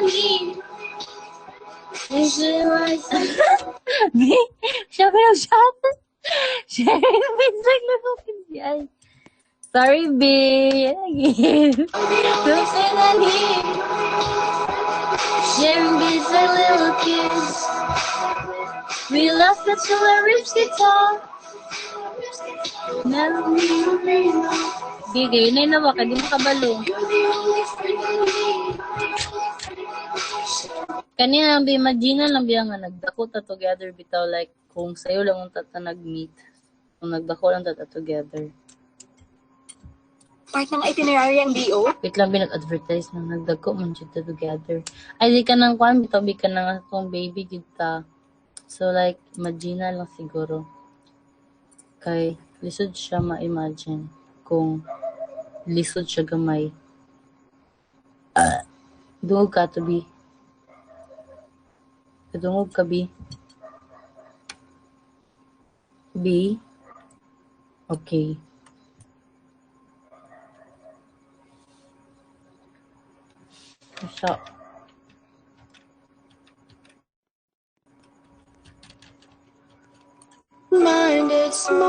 need. Siya pinag-shot. Sharing means like ay. Sorry, B. Again. Something I need. Sharing beats like little kids. We laugh until our ribs get tall. Never be. Bigay, yun na waka, di makabalo. Kanina lang imagine lang biya nga nagdako ta together bitaw like kung sayo lang ang tata nag-meet. Kung nagdako lang tata together. Part ng itinerary ang DO? Wait lang binag-advertise na nagdako man siya ta together. Ay di ka nang kwan bitaw bi ka nang atong baby kita. So like imagine lang siguro. Kay lisod siya ma-imagine kung lisod siya gamay. Dungog ka to be. Kadungog ka, B. B? Okay. So, Minded smile,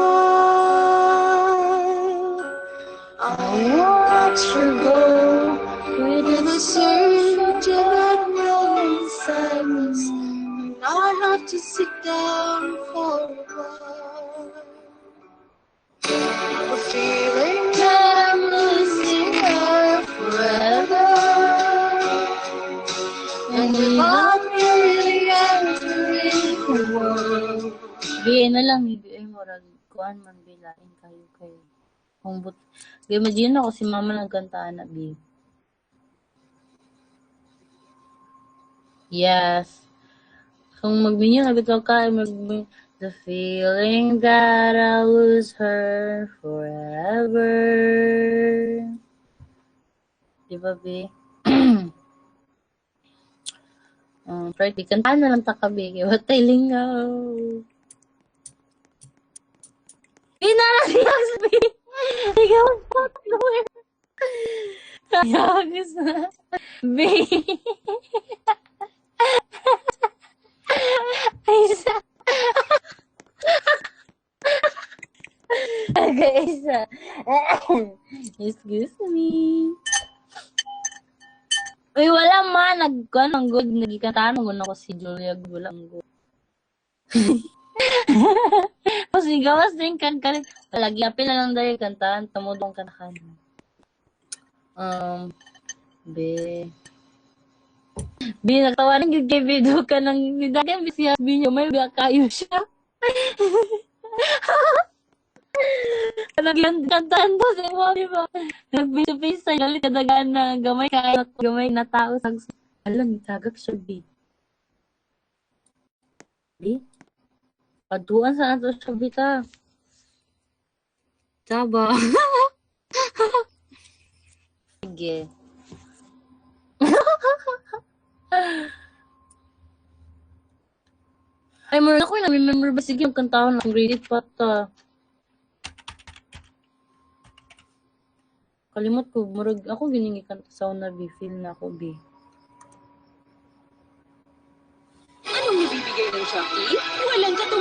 I watch you go with the surge of that rolling sadness, and I have to sit down for a while. The feeling that I'm losing her forever, and if I'm really entering the world. B na lang, ibigay mo rag kuan man bilain kayo kay kung but imagine ako si mama nagkantaan na B. Yes. Kung magbinyo na bitaw ka the feeling that I lose her forever. Diba, B? Pretty kantaan na lang takabi kay watay lingaw. Pinaraliyak sa B. Ikaw ang potluwer. Ayagis na. B. Ay, isa. Okay, isa. Excuse me. Uy, wala man. Nagkuhan ang good. Nagikantaan mo ko si Julia. Wala ang good. Kasi gawas din kan lagi apil na lang dahil kantaan tumudong ka na kan. Nagtawanan yung kay video ka ng nidagan bisya binyo may kayo siya. Kantaan po sa mo, di ba? Nag-face sa galit kadagaan na gamay na tao sa alam, tagak siya, B. Paduan sa ato siya, bita. Taba. Sige. Ay, meron ako yung remember ba? Sige, magkantahon ng grade pa ta. Kalimot ko, murag ako giningi kanta sa una, B. Feel na ako, B. Anong nabibigay ng Shopee? Walang katulad.